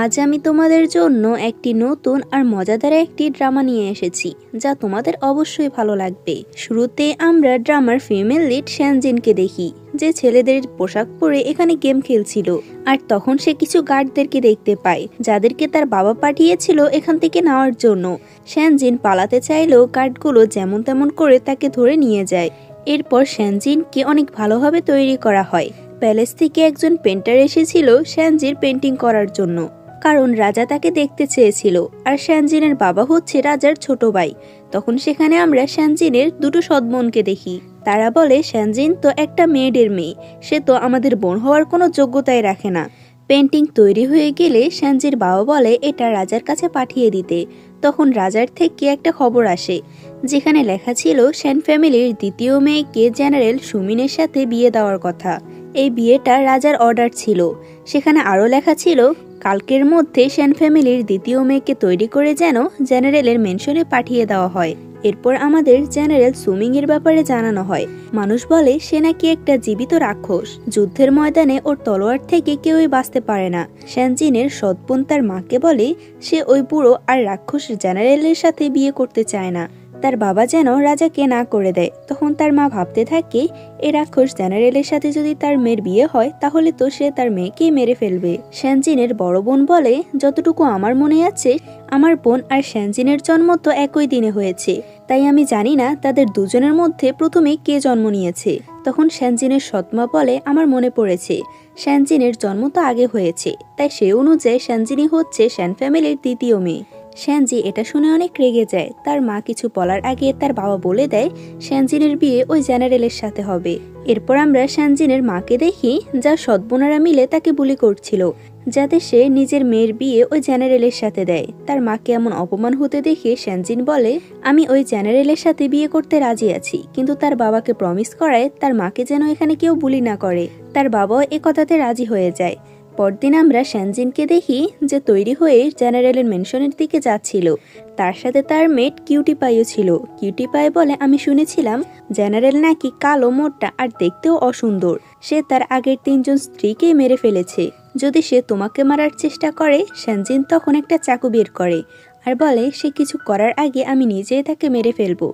আজ আমি তোমাদের জন্য একটি নতুন আর মজাদার একটি ড্রামা নিয়ে এসেছি, যা তোমাদের অবশ্যই ভালো লাগবে। শুরুতে আমরা ড্রামার ফিমেল লিড শ্যানজিনকে দেখি, যে ছেলেদের পোশাক পরে এখানে গেম খেলছিল। আর তখন সে কিছু গার্ডদেরকে দেখতে পায়, যাদেরকে তার বাবা পাঠিয়েছিল এখান থেকে নেওয়ার জন্য। শ্যানজিন পালাতে চাইলেও গার্ডগুলো যেমন তেমন করে তাকে ধরে নিয়ে যায়। এরপর শ্যানজিনকে অনেক ভালোভাবে তৈরি করা হয়। প্যালেস থেকে একজন পেন্টার এসেছিল শ্যানজির পেন্টিং করার জন্য, কারণ রাজা তাকে দেখতে চেয়েছিল। আর শ্যানজিনের বাবা হচ্ছে রাজার ছোট ভাই। তখন সেখানে আমরা শ্যানজিনের দুটো সৎ বোনকে দেখি। তারা বলে, শ্যানজিন তো একটা মেয়েদের মেয়ে, সে তো আমাদের বোন হওয়ার কোনো যোগ্যতাই রাখে না। পেন্টিং তৈরি হয়ে গেলে শ্যানজির বাবা বলে এটা রাজার কাছে পাঠিয়ে দিতে। তখন রাজার থেকে একটা খবর আসে, যেখানে লেখা ছিল শ্যান ফ্যামিলির দ্বিতীয় মেয়েকে জেনারেল সুমিনের সাথে বিয়ে দেওয়ার কথা। এই বিয়েটা রাজার অর্ডার ছিল। সেখানে আরও লেখা ছিল, কালকের মধ্যে শ্যান ফ্যামিলির দ্বিতীয় মেয়েকে তৈরি করে যেন জেনারেলের মেনশনে পাঠিয়ে দেওয়া হয়। এরপর আমাদের জেনারেল সুমিং এর ব্যাপারে জানানো হয়। মানুষ বলে সে নাকি একটা জীবিত রাক্ষস। যুদ্ধের ময়দানে ওর তলোয়ার থেকে কেউই বাঁচতে পারে না। শ্যানজিনের সৎবোন তার মাকে বলে সে ওই বুড়ো আর রাক্ষস জেনারেলের সাথে বিয়ে করতে চায় না। তার বাবা যেন রাজাকে না করে দেয়। তখন তার মা ভাবতে থাকে, এই রাক্ষস জেনারেলের সাথে যদি তার মেয়ের বিয়ে হয় তাহলে তো সে তার মেয়েকেই মেরে ফেলবে। শ্যানজিনের বড় বোন বলে, যতটুকু আমার মনে আছে আমার বোন আর শ্যানজিনের জন্ম তো একই দিনে হয়েছে, তাই আমি জানি না তাদের দুজনের মধ্যে প্রথমে কে জন্ম নিয়েছে। তখন শ্যানজিনের সৎমা বলে, আমার মনে পড়েছে, শ্যানজিনের জন্ম তো আগে হয়েছে, তাই সে অনুযায়ী শ্যানজিনই হচ্ছে শ্যান ফ্যামিলির দ্বিতীয় মেয়ে। শ্যানজি এটা শুনে অনেক রেগে যায়। তার মা কিছু বলার আগে তার বাবা বলে দেয় শ্যানজিনের বিয়ে ওই জেনারেলের সাথে হবে। এরপর আমরা শ্যানজিনের মাকে দেখি, যা সৎবোনারা মিলে তাকে বুলি করছিল, যাতে সে নিজের মেয়ের বিয়ে ওই জেনারেলের সাথে দেয়। তার মাকে এমন অপমান হতে দেখে শ্যানজিন বলে, আমি ওই জেনারেলের সাথে বিয়ে করতে রাজি আছি, কিন্তু তার বাবাকে প্রমিস করায় তার মাকে যেন এখানে কেউ বুলি না করে। তার বাবাও এ কথাতে রাজি হয়ে যায়। পরদিন আমরা শ্যানজিনকে দেখি, যে তৈরি হয়ে জেনারেলের মেনশনের দিকে যাচ্ছিল। তার সাথে তার মেট কিউটি পাইও ছিল। কিউটি পাই বলে, আমি শুনেছিলাম জেনারেল নাকি কালো, মোটা আর দেখতেও অসুন্দর। সে তার আগের 3জন স্ত্রীকে মেরে ফেলেছে। যদি সে তোমাকে মারার চেষ্টা করে। শ্যানজিন তখন একটা চাকু বের করে আর বলে, সে কিছু করার আগে আমি নিজেই তাকে মেরে ফেলবো।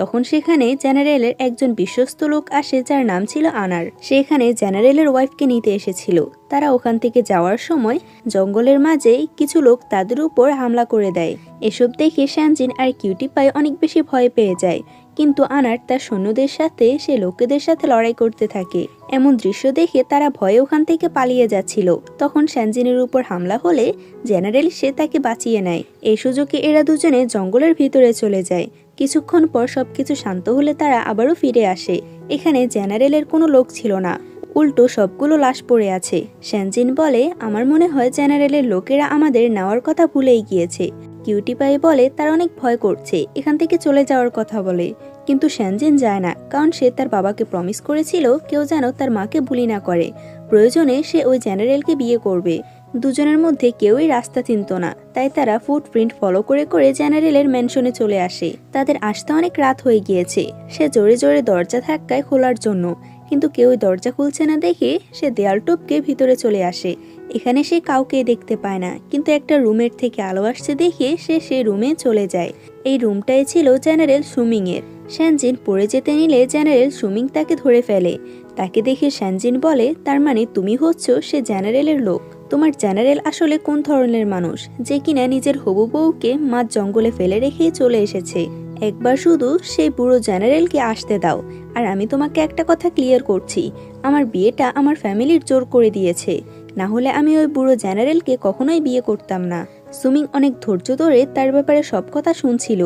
তখন সেখানে জেনারেলের একজন বিশ্বস্ত লোক আসে, যার নাম ছিল আনার। সেখানে জেনারেলের ওয়াইফকে নিতে এসেছিল। তারা ওখান থেকে যাওয়ার সময় জঙ্গলের মাঝে কিছু লোক তাদের উপর হামলা করে দেয়। এসব দেখে শ্যানজিন আর কিউটি পাই অনেক বেশি ভয় পেয়ে যায়। কিন্তু আনার তার সৈন্যদের সাথে সে লোকেদের সাথে লড়াই করতে থাকে। এমন দৃশ্য দেখে তারা ভয়ে ওখান থেকে পালিয়ে যাচ্ছিল। তখন শ্যানজিনের উপর হামলা হলে জেনারেল সে তাকে বাঁচিয়ে নেয়। এই সুযোগে এরা দুজনে জঙ্গলের ভিতরে চলে যায়। কিছুক্ষণ পর সবকিছু শান্ত হলে তারা আবারও ফিরে আসে। এখানে জেনারেলের কোনো লোক ছিল না, উল্টো সবগুলো লাশ পড়ে আছে। শ্যানজিন বলে, আমার মনে হয় জেনারেলের লোকেরা আমাদের নেওয়ার কথা ভুলেই গিয়েছে। কিউটি পাই বলে, তার অনেক ভয় করছে, এখান থেকে চলে যাওয়ার কথা বলে। কিন্তু শ্যানজিন যায় না, কারণ সে তার বাবাকে প্রমিস করেছিল কেউ যেন তার মাকে বুলি না করে। প্রয়োজনে সে ওই জেনারেলকে বিয়ে করবে। দুজনের মধ্যে কেউই রাস্তা চিনত না, তাই তারা ফুটপ্রিন্ট ফলো করে করে জেনারেলের ম্যানশনে চলে আসে। তাদের আসতে অনেক রাত হয়ে গিয়েছে। সে জোরে জোরে দরজা ধাক্কায় খোলার জন্য, কিন্তু কেউই দরজা খুলছে না দেখে সে দেয়াল টপকে ভিতরে চলে আসে। এখানে সে কাউকে দেখতে পায় না, কিন্তু একটা রুমের থেকে আলো আসছে দেখে সে সেই রুমে চলে যায়। এই রুমটাই ছিল জেনারেল সুমিং এর। শ্যানজিন পড়ে যেতে নিলে জেনারেল সুমিং তাকে ধরে ফেলে। তাকে দেখে শ্যানজিন বলে, তার মানে তুমি হচ্ছ সে জেনারেলের লোক। তোমার জেনারেল আসলে কোন ধরনের মানুষ, যে কিনা নিজের হবু বউকে মাঝ জঙ্গলে ফেলে রেখে চলে এসেছে। একবার শুধু সেই বুড়ো জেনারেলকে আসতে দাও, আর আমি তোমাকে একটা কথা ক্লিয়ার করছি, আমার বিয়েটা আমার ফ্যামিলির জোর করে দিয়েছে, না হলে আমি ওই বুড়ো জেনারেলকে কখনোই বিয়ে করতাম না। সুমিং অনেক ধৈর্য ধরে তার ব্যাপারে সব কথা শুনছিল।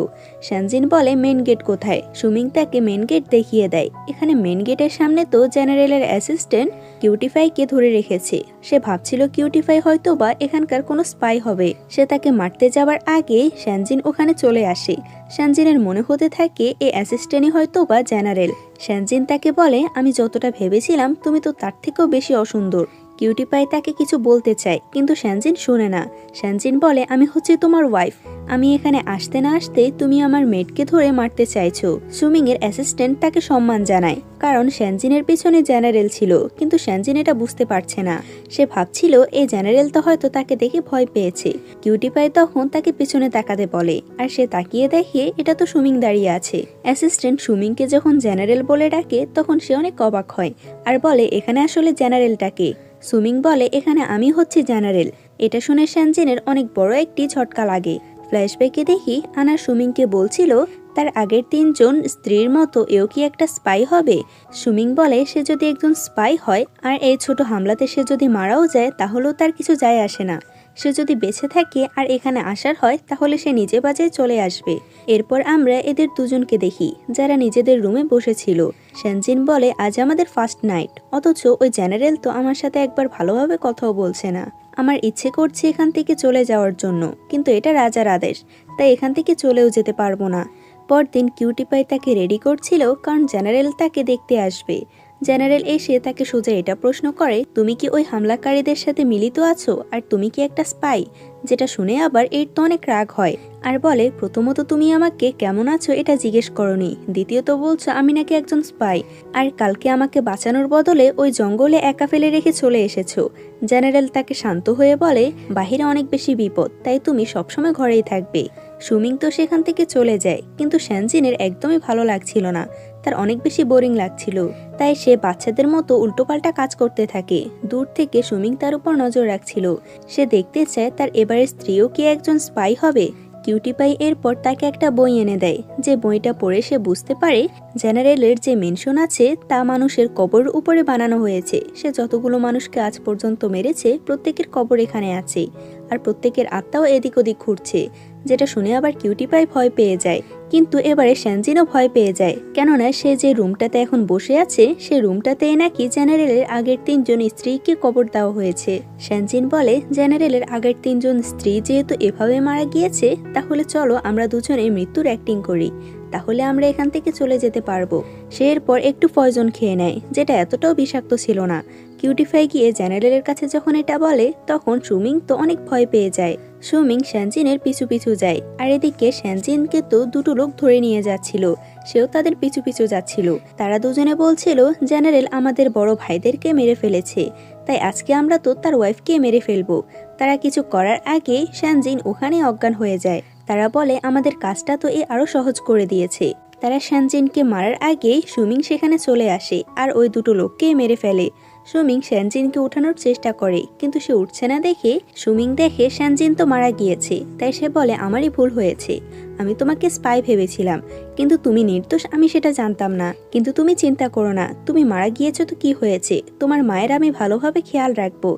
শ্যানজিন বলে, মেন গেট কোথায়? সুমিং তাকে মেন গেট দেখিয়ে দেয়। এখানে মেন গেটের সামনে তো জেনারেলের অ্যাসিস্ট্যান্ট কিউটিফাইকে ধরে রেখেছে। সে ভাবছিল কিউটিফাই হয়তো বা এখানকার কোনো স্পাই হবে। সে তাকে মারতে যাওয়ার আগে শ্যানজিন ওখানে চলে আসে। শ্যানজিনের মনে হতে থাকে এই অ্যাসিস্ট্যান্টই হয়তো বা জেনারেল। শ্যানজিন তাকে বলে, আমি যতটা ভেবেছিলাম তুমি তো তার থেকেও বেশি অসুন্দর। কিউটি পাই তাকে কিছু বলতে চায়, কিন্তু শ্যানজিন শুনে না। শ্যানজিন বলে, আমি হচ্ছে তোমার ওয়াইফ। আমি এখানে আসতে না আসতে তুমি আমার মেডকে ধরে মারতে চাইছো। সুমিং এর অ্যাসিস্ট্যান্ট তাকে সম্মান জানায়, কারণ শ্যানজিনের পিছনে জেনারেল ছিল, কিন্তু শ্যানজিন এটা বুঝতে পারছে না। সে ভাবছিল এই জেনারেল তো হয়তো তাকে দেখে ভয় পেয়েছে। কিউটি পাই তখন তাকে পিছনে তাকাতে বলে, আর সে তাকিয়ে দেখে এটা তো সুমিং দাঁড়িয়ে আছে। অ্যাসিস্ট্যান্ট সুমিংকে যখন জেনারেল বলে ডাকে তখন সে অনেক অবাক হয় আর বলে, এখানে আসলে জেনারেলটাকে? সুমিং বলে, এখানে আমি হচ্ছি জেনারেল। এটা শুনে শ্যানজিনের অনেক বড় একটি ঝটকা লাগে। ফ্ল্যাশব্যাকে দেখি আনা সুমিংকে বলছিল তার আগের 3 জন স্ত্রীর মতো এও কি একটা স্পাই হবে। সুমিং বলে, সে যদি একজন স্পাই হয় আর এই ছোট হামলাতে সে যদি মারাও যায় তাহলেও তার কিছু যায় আসে না। সে যদি বেঁচে থাকে আর এখানে আসার হয় তাহলে সে নিজে বাজে চলে আসবে। এরপর আমরা এদের দুজনকে দেখি যারা নিজেদের রুমে বসেছিল। শ্যানজিন বলে, আজ আমাদের ফার্স্ট নাইট, অথচ ওই জেনারেল তো আমার সাথে একবার ভালোভাবে কথাও বলছে না। আমার ইচ্ছে করছে এখান থেকে চলে যাওয়ার জন্য, কিন্তু এটা রাজার আদেশ, তাই এখান থেকে চলেও যেতে পারবো না। পরদিন কিউটি পাই তাকে রেডি করছিল, কারণ জেনারেল তাকে দেখতে আসবে। জেনারেল এসে তাকে সোজা এটা প্রশ্ন করে, তুমি কি ওই হামলাকারীদের সাথে মিলিত আছো, আর তুমি কি একটা স্পাই? যেটা শুনে আবার এর তো অনেক রাগ হয় আর বলে, প্রথমত তুমি আমাকে কেমন আছো এটা জিজ্ঞেস করনি, দ্বিতীয়ত বলছো আমি নাকি একজন স্পাই, আর কালকে আমাকে বাঁচানোর বদলে ওই জঙ্গলে একা ফেলে রেখে চলে এসেছো। জেনারেল তাকে শান্ত হয়ে বলে, বাহিরে অনেক বেশি বিপদ, তাই তুমি সবসময় ঘরেই থাকবে। সুমিং তো সেখান থেকে চলে যায়, কিন্তু শ্যানজিনের একদমই ভালো লাগছিল না, তার অনেক বেশি বোরিং লাগছিল। তাই সে বাচ্চাদের মতো উল্টোপাল্টা কাজ করতে থাকে। দূর থেকে সুমিং তার উপর নজর রাখছিল। সে দেখতে চায় তার এবারের স্ত্রীও কি একজন স্পাই হবে। কিউটি পাই এরপর তাকে একটা বই এনে দেয়, যে বইটা পড়ে সে বুঝতে পারে জেনারেলের যে মেনশন আছে তা মানুষের কবর উপরে বানানো হয়েছে। সে যতগুলো মানুষকে আজ পর্যন্ত মেরেছে প্রত্যেকের কবর এখানে আছে, আর প্রত্যেকের আত্মাও এদিক ওদিক ঘুরছে। যেটা শুনে আবার কিউটি পাই ভয় পেয়ে যায়, কিন্তু এবারে শ্যানজিনও ভয় পেয়ে যায়, কেননা সে যে রুমটাতে এখন বসে আছে সে রুমটাতে নাকি জেনারেলের আগের 3 জন স্ত্রীকে কবর দেওয়া হয়েছে। শ্যানজিন বলে, জেনারেলের আগের 3 জন স্ত্রী যেহেতু এভাবে মারা গিয়েছে, তাহলে চলো আমরা দুজনে মৃত্যুর অ্যাক্টিং করি, তাহলে আমরা এখান থেকে চলে যেতে পারবো। সে এরপর একটু পয়জন খেয়ে নেয়, যেটা এতটাও বিষাক্ত ছিল না। কিউটিফাই গিয়ে জেনারেলের কাছে যখন এটা বলে তখন সুমিং তো অনেক ভয় পেয়ে যায়। সুমিং শ্যানজিনের পিছু পিছু যায়, আর এদিকে শ্যানজিনকে তো 2 লোক ধরে নিয়ে যাচ্ছিল, সেও তাদের পিছু পিছু যাচ্ছিল। তারা দুজনে বলছিল, জেনারেল আমাদের বড় ভাইদেরকে মেরে ফেলেছে, তাই আজকে আমরা তো তার ওয়াইফকে মেরে ফেলবো। তারা কিছু করার আগে শ্যানজিন ওখানে অজ্ঞান হয়ে যায়। তারা বলে, আমাদের কাজটা তো আরো সহজ করে দিয়েছে। তারা শ্যানজিনকে মারার আগে সুমিং সেখানে চলে আসে আর ওই 2 লোককে মেরে ফেলে। সুমিং শ্যানজিনকে উঠানোর চেষ্টা করে, কিন্তু সে উঠছে না দেখে সুমিং দেখে শ্যানজিন তো মারা গিয়েছে, তাই সে বলে, আমারই ভুল হয়েছে, আমি তোমাকে স্পাই ভেবেছিলাম, কিন্তু তুমি নির্দোষ আমি সেটা জানতাম না। কিন্তু তুমি চিন্তা করো না, তুমি মারা গিয়েছো তো কি হয়েছে, তোমার মায়ের আমি ভালোভাবে খেয়াল রাখবো।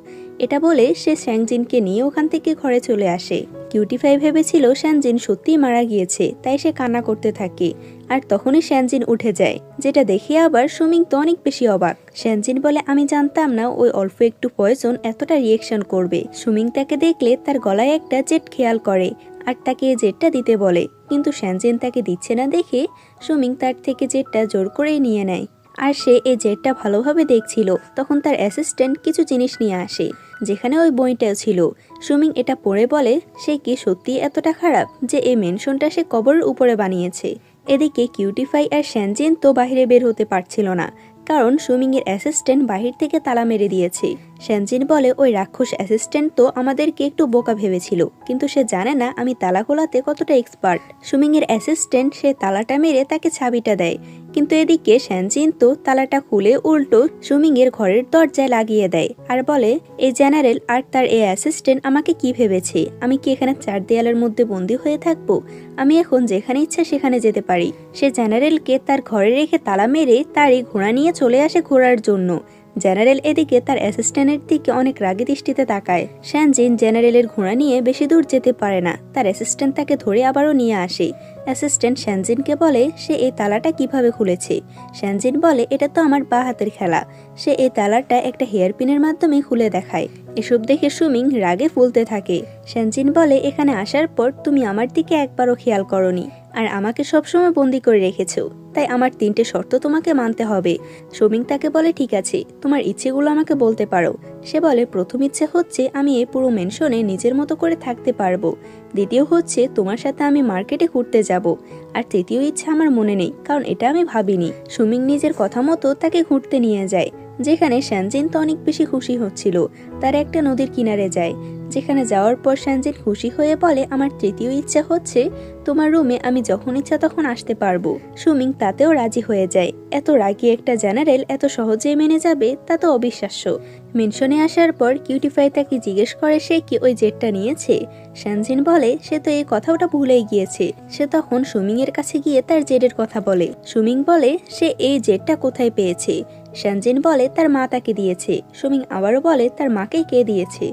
এটা বলে সে শ্যানজিনকে নিয়ে ওখান থেকে ঘরে চলে আসে। কিউটিফাই ভেবেছিল শ্যানজিন সত্যিই মারা গিয়েছে, তাই সে কান্না করতে থাকে। আর তখনই শ্যানজিন উঠে যায়, যেটা দেখে আবার সুমিং তো অনেক বেশি অবাক। শ্যানজিন বলে, আমি জানতাম না ওই অল্প একটু পয়জন এতটা রিয়েকশন করবে। সুমিং তাকে দেখলে তার গলায় একটা জেট খেয়াল করে আর তাকে জেটটা দিতে বলে, কিন্তু শ্যানজিন তাকে দিচ্ছে না দেখে সুমিং তার থেকে জেটটা জোর করেই নিয়ে নেয়। আর সে এই জেটটা ভালোভাবে দেখছিল, তখন তার অ্যাসিস্ট্যান্ট কিছু জিনিস নিয়ে আসে, যেখানে ওই বইটাও ছিল। সুমিং এটা পড়ে বলে, সে কি সত্যি এতটা খারাপ যে এই মেনশনটা সে কবরের উপরে বানিয়েছে। এদিকে কিউটিফাই আর শ্যানজিন তো বাইরে বের হতে পারছিল না, কারণ সুমিং এর অ্যাসিস্ট্যান্ট বাহির থেকে তালা মেরে দিয়েছে। শ্যানজিন বলে, ওই রাক্ষস অ্যাসিস্ট্যান্ট তো আমাদেরকে একটু বোকা ভেবেছিল, কিন্তু সে জানে না আমি তালা খোলাতে কতটা এক্সপার্ট। সুমিং এর অ্যাসিস্ট্যান্ট সে তালাটা মেরে তাকে চাবিটা দেয়, কিন্তু এদিকে শ্যানজিন তো তালাটা খুলে উল্টো সুমিং এর ঘরের দরজায় লাগিয়ে দেয় আর বলে, এই জেনারেল আর তার এই অ্যাসিস্ট্যান্ট আমাকে কি ভেবেছে, আমি কি এখানে 4 দেয়ালের মধ্যে বন্দী হয়ে থাকবো? আমি এখন যেখানে ইচ্ছা সেখানে যেতে পারি। সে জেনারেলকে তার ঘরে রেখে তালা মেরে তারই ঘোড়া নিয়ে চলে আসে ঘোরার জন্য। জেনারেল এদিকে তার অ্যাসিস্ট্যান্টের দিকে অনেক রাগী দৃষ্টিতে তাকায়। শ্যানজিন জেনারেলের ঘোড়া নিয়ে বেশি দূর যেতে পারে না, তার অ্যাসিস্ট্যান্ট তাকে ধরে আবারও নিয়ে আসে। অ্যাসিস্ট্যান্ট শ্যানজিনকে বলে, সে এই তালাটা কিভাবে খুলেছে। শ্যানজিন বলে, এটা তো আমার বা হাতের খেলা। সে এই তালাটা একটা হেয়ারপিনের মাধ্যমে খুলে দেখায়। এসব দেখে সুমিং রাগে ফুলতে থাকে। শ্যানজিন বলে, এখানে আসার পর তুমি আমার দিকে একবারও খেয়াল করনি, আর আমাকে সবসময় বন্দি করে রেখেছো, তাই আমার 3টে শর্ত তোমাকে মানতে হবে। সুমিং তাকে বলে ঠিক আছে, তোমার ইচ্ছেগুলো আমাকে বলতে পারো। সে বলে প্রথম ইচ্ছে হচ্ছে আমি এই পুরো মেনশনে নিজের মতো করে থাকতে পারবো, দ্বিতীয় হচ্ছে তোমার সাথে আমি মার্কেটে ঘুরতে যাব, আর তৃতীয় ইচ্ছা আমার মনে নেই কারণ এটা আমি ভাবিনি। সুমিং নিজের কথা মতো তাকে ঘুরতে নিয়ে যায়, যেখানে শ্যানজিন তো অনেক বেশি খুশি হচ্ছিল। তারা একটা নদীর কিনারে যায়, যেখানে যাওয়ার পর শ্যানজিন খুশি হয়ে বলে আমার তৃতীয় ইচ্ছা হচ্ছে তোমার রুমে আমি যখন ইচ্ছা তখন আসতে পারবো। সুমিং তাতেও রাজি হয়ে যায়। এত রাগী একটা জেনারেল এত সহজেই মেনে যাবে তা তো অবিশ্বাস্য। মেনশনে আসার পর কিউটিফাই তাকে জিজ্ঞেস করে সে কি ওই জেটটা নিয়েছে। শ্যানজিন বলে সে তো এই কথাটা ভুলেই গিয়েছে। সে তখন সুমিং এর কাছে গিয়ে তার জেটের কথা বলে। সুমিং বলে সে এই জেটটা কোথায় পেয়েছে। শ্যানজিন বলে তার মা তাকে দিয়েছে। সুমিং আবারও বলে তার মাকেই কে দিয়েছে।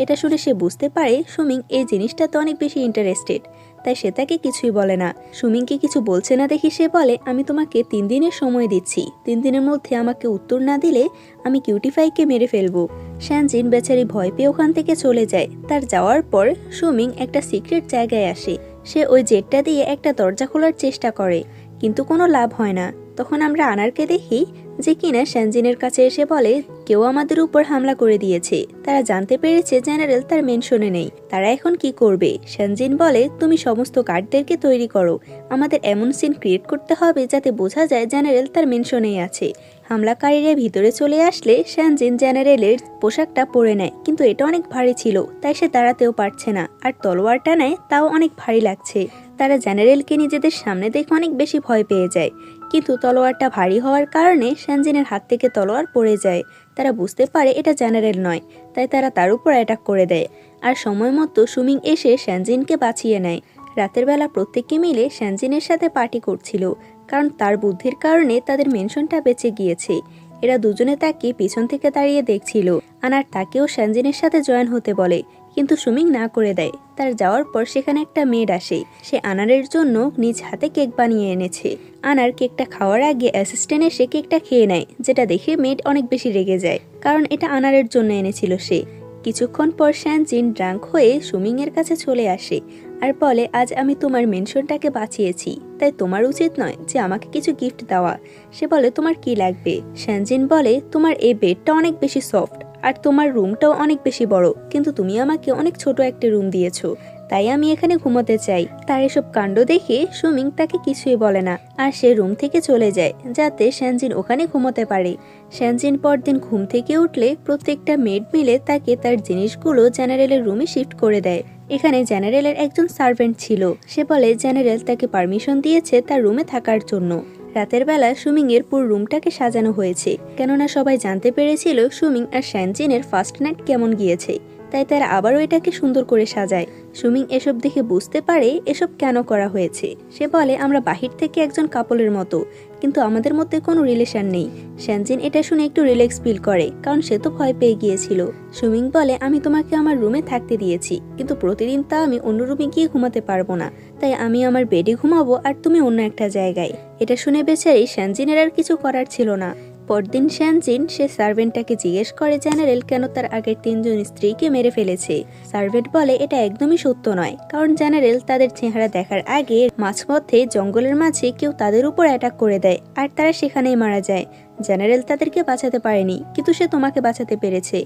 এটা শুনে সে বুঝতে পারে সুমিং এই জিনিসটাতে অনেক বেশি ইন্টারেস্টেড, তাই সে তাকে কিছুই বলে না। সুমিংকে কিছু বলছে না দেখি সে বলে আমি তোমাকে 3 দিনের সময় দিচ্ছি, 3 দিনের মধ্যে আমাকে উত্তর না দিলে আমি কিউটিফাইকে মেরে ফেলবো। শ্যানজিন বেচারি ভয় পেয়ে ওখান থেকে চলে যায়। তার যাওয়ার পর সুমিং একটা সিক্রেট জায়গায় আসে। সে ওই জেটটা দিয়ে একটা দরজা খোলার চেষ্টা করে, কিন্তু কোনো লাভ হয় না। তখন আমরা আনারকে দেখি যে কিনা শ্যানজিনের কাছে এসে বলে কেউ আমাদের উপর হামলা করে দিয়েছে, তারা জানতে পেরেছে জেনারেল তার মেনশনে নেই, তারা এখন কি করবে। শ্যানজিন বলে তুমি সমস্ত গার্ডদেরকে তৈরি করো, আমাদের এমন সিন ক্রিয়েট করতে হবে যাতে বোঝা যায় জেনারেল তার মেনশনেই আছে। হামলাকারীরা ভিতরে চলে আসলে শ্যানজিন জেনারেলের পোশাকটা পরে নেয়, কিন্তু এটা অনেক ভারী ছিল তাই সে দাঁড়াতেও পারছে না, আর তলোয়ারটা নেয় তাও অনেক ভারী লাগছে। তারা জেনারেলকে নিজেদের সামনে দেখে অনেক বেশি ভয় পেয়ে যায়, কিন্তু তলোয়ারটা ভারী হওয়ার কারণে শ্যানজিনের হাত থেকে তলোয়ার পড়ে যায়। তারা বুঝতে পারে এটা জেনারেল নয়, তাই তারা তার উপর অ্যাটাক করে দেয়। আর সময় মতো সুমিং এসে শ্যানজিনকে বাঁচিয়ে নেয়। রাতের বেলা প্রত্যেকে মিলে শ্যানজিনের সাথে পার্টি করছিল, কারণ তার বুদ্ধির কারণে তাদের মেনশনটা বেঁচে গিয়েছে। এরা দুজনে তাকে পিছন থেকে দাঁড়িয়ে দেখছিল। আনার তাকেও শ্যানজিনের সাথে জয়েন হতে বলে, কিন্তু সুমিং না করে দেয়। তার যাওয়ার পর সেখানে একটা মেড আসে। সে আনারের জন্য নিজ হাতে কেক বানিয়ে এনেছে। আনার কেকটা খাওয়ার আগে অ্যাসিস্ট্যান্ট এসে কেকটা খেয়ে নেয়, যেটা দেখে মেড অনেক বেশি রেগে যায়, কারণ এটা আনারের জন্য এনেছিল সে। কিছুক্ষণ পর শ্যানজিন ড্রাঙ্ক হয়ে সুমিং এর কাছে চলে আসে আর বলে আজ আমি তোমার মেনশনটাকে বাঁচিয়েছি, তাই তোমার উচিত নয় যে আমাকে কিছু গিফট দেওয়া। সে বলে তোমার কি লাগবে। শ্যানজিন বলে তোমার এই বেডটা অনেক বেশি সফট আর তোমার রুমটাও অনেক বেশি বড়, কিন্তু তুমি আমাকে অনেক ছোট একটা রুম দিয়েছো, তাই আমি এখানে ঘুমোতে চাই। তার এসব কাণ্ড দেখে সুমিং তাকে কিছুই বলে না আর সে রুম থেকে চলে যায় যাতে শ্যানজিন ওখানে ঘুমোতে পারে। শ্যানজিন পরদিন ঘুম থেকে উঠলে প্রত্যেকটা মেড মিলে তাকে তার জিনিসগুলো জেনারেলের রুমে শিফট করে দেয়। এখানে জেনারেলের একজন সার্ভেন্ট ছিল। সে বলে জেনারেল তাকে পারমিশন দিয়েছে তার রুমে থাকার জন্য। রাতের বেলা সুমিং এর পুরো রুমটাকে সাজানো হয়েছে, কেননা সবাই জানতে পেরেছিল সুমিং আর শ্যানজিনের ফার্স্ট নাইট কেমন গিয়েছে, তাই তারা আবারও এটাকে সুন্দর করে সাজায়। সুমিং এসব দেখে বুঝতে পারে এসব কেন করা হয়েছে। সে বলে আমরা বাহির থেকে একজন কাপলের মতো, কিন্তু আমাদের মধ্যে কোনো রিলেশন নেই। শ্যানজিন এটা শুনে একটু রিল্যাক্স ফিল করে, কারণ সে তো ভয় পেয়ে গিয়েছিল। সুমিং বলে আমি তোমাকে আমার রুমে থাকতে দিয়েছি, কিন্তু প্রতিদিন তা আমি অন্য রুমে গিয়ে ঘুমাতে পারবো না, তাই আমি আমার বেডে ঘুমাবো আর তুমি অন্য একটা জায়গায়। এটা শুনে বেচারি শ্যানজিনের আর কিছু করার ছিল না। পরদিন শ্যানজিন সে সার্ভেন্টটাকে জিজ্ঞেস করে জেনারেল কেন তার আগের 3 জন স্ত্রীকে মেরে ফেলেছে। সার্ভেন্ট বলে এটা একদমই সত্য নয়, কারণ জেনারেল তাদের চেহারা দেখার আগে মাঝপথে জঙ্গলের মাঝে কেউ তাদের উপর অ্যাটাক করে দেয় আর তারা সেখানেই মারা যায়। জেনারেল তাদেরকে বাঁচাতে পারেনি, কিন্তু সে তোমাকে বাঁচাতে পেরেছে।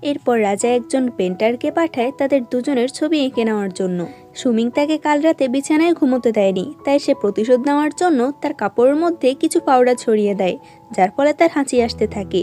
এরপর রাজা একজন পেন্টারকে পাঠায় তাদের দুজনের ছবি এঁকে নেওয়ার জন্য। সুমিং তাকে কাল রাতে বিছানায় ঘুমোতে দেয়নি, তাই সে প্রতিশোধ নেওয়ার জন্য তার কাপড়ের মধ্যে কিছু পাউডার ছড়িয়ে দেয়, যার ফলে তার হাঁচি আসতে থাকে।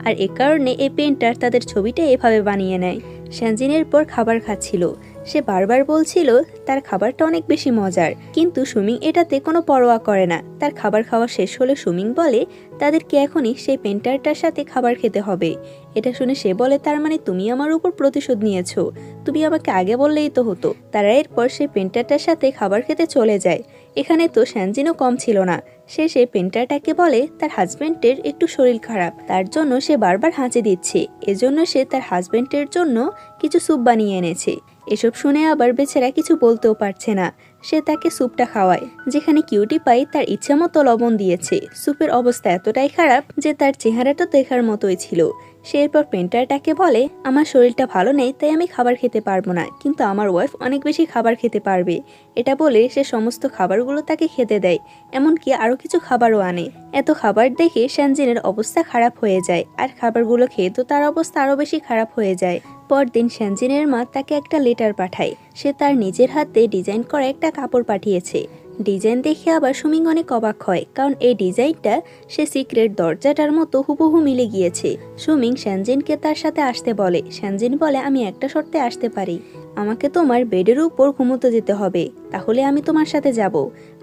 আর এ কারণে এই পেন্টার তাদের ছবিটা এভাবে বানিয়ে নেয়। শ্যানজিনের পর খাবার খাচ্ছিল। সে বারবার বলছিল তার খাবারটা অনেক বেশি মজার, কিন্তু সুমিং এটাতে কোনো পরোয়া করে না। তার খাবার খাওয়া শেষ হলে সুমিং বলে তাদেরকে এখনই সেই পেন্টারটার সাথে খাবার খেতে হবে। এটা শুনে সে বলে তার মানে তুমি আমার উপর প্রতিশোধ নিয়েছো, তুমি আমাকে আগে বললেই তো হতো। তারা এরপর সেই পেন্টারটার সাথে খাবার খেতে চলে যায়। এখানে তো শ্যানজিনও কম ছিল না। সে সেই পেন্টারটাকে বলে তার হাজবেন্ডের একটু শরীর খারাপ, তার জন্য সে বারবার হাঁচি দিচ্ছে, এজন্য সে তার হাজবেন্ডের জন্য কিছু স্যুপ বানিয়ে এনেছে। এসব শুনে আবার বেচারা কিছু বলতেও পারছে না। সে তাকে স্যুপটা খাওয়ায়, যেখানে কিউটি পাই তার ইচ্ছা মতো লবণ দিয়েছে। স্যুপের অবস্থা এতটাই খারাপ যে তার চেহারাটা দেখার মতোই ছিল। সে এরপর পেন্টারটাকে বলে, আমার শরীরটা ভালো নেই তাই আমি খাবার খেতে পারবো না, কিন্তু আমার ওয়াইফ অনেক বেশি খাবার খেতে পারবে। এটা বলে সে সমস্ত খাবারগুলো তাকে খেতে দেয়, এমনকি আরও কিছু খাবারও আনে। এত খাবার দেখে শ্যানজিনের অবস্থা খারাপ হয়ে যায়, আর খাবারগুলো খেয়ে তো তার অবস্থা আরও বেশি খারাপ হয়ে যায়। পরদিন শ্যানজিনের মা তাকে একটা লেটার পাঠায়। সে তার নিজের হাতে ডিজাইন করা একটা কাপড় পাঠিয়েছে। ডিজাইন দেখে আবার সুমিং অনেক অবাক হয়, কারণ এই ডিজাইনটা সে সিক্রেট দরজাটার মতো হুবহু মিলে গিয়েছে। সুমিং শ্যানজিনকে তার সাথে আসতে বলে। শ্যানজিন বলে, আমি একটা শর্তে আসতে পারি, আমাকে তোমার বেডের উপর ঘুমোতে যেতে হবে, তাহলে আমি তোমার সাথে যাব।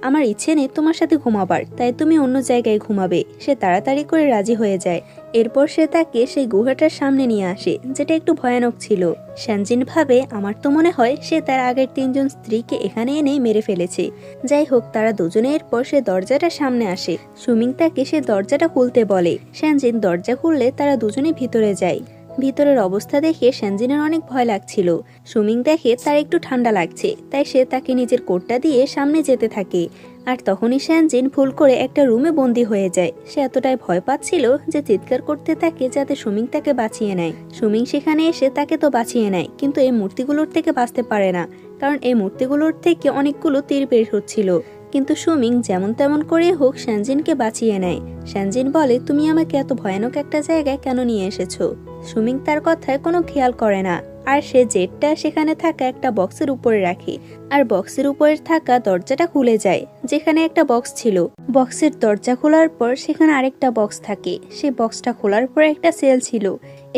আমার ইচ্ছে নেই তোমার সাথে ঘুমাবার, তাই তুমি অন্য জায়গায় ঘুমাবে। সে তাড়াতাড়ি করে রাজি হয়ে যায়। এরপর সে তাকে সেই গুহাটার সামনে নিয়ে আসে, যেটা একটু ভয়ানক ছিল। শ্যানজিন ভাবে, আমার তো মনে হয় সে তার আগের 3জন স্ত্রীকে এখানে এনে মেরে ফেলেছে। যাই হোক, তারা দুজনে এরপর সে দরজাটার সামনে আসে। সুমিং তাকে সে দরজাটা খুলতে বলে। শ্যানজিন দরজা খুললে তারা দুজনে ভিতরে যায়। ভিতরের অবস্থা দেখে শ্যানজিনের অনেক ভয় লাগছিল। সুমিং দেখে তার একটু ঠান্ডা লাগছে, তাই সে তাকে নিজের কোটটা দিয়ে সামনে যেতে থাকে। আর তখনই শ্যানজিন ভুল করে একটা রুমে বন্দি হয়ে যায়। সে এতটাই ভয় পাচ্ছিল যে চিৎকার করতে থাকে যাতে সুমিং তাকে বাঁচিয়ে নেয়। সুমিং সেখানে এসে তাকে তো বাঁচিয়ে নেয়, কিন্তু এই মূর্তিগুলোর থেকে বাঁচতে পারে না, কারণ এই মূর্তিগুলোর থেকে অনেকগুলো তীর বের হচ্ছিল। কিন্তু সুমিং যেমন তেমন করে হোক শ্যানজিনকে বাঁচিয়ে নেয়। শ্যানজিন বলে, তুমি আমাকে এত ভয়ানক একটা জায়গায় কেন নিয়ে এসেছো? সুমিং তার কথায় কোনো খেয়াল করে না, আর সে জেটটা সেখানে থাকা একটা বক্সের উপরে রাখে। আর বক্সের উপরে থাকা দরজাটা খুলে যায়, যেখানে একটা বক্স ছিল। বক্সের দরজা খোলার পর সেখানে আরেকটা বক্স থাকে। সেই বক্সটা খোলার পর একটা সেল ছিল।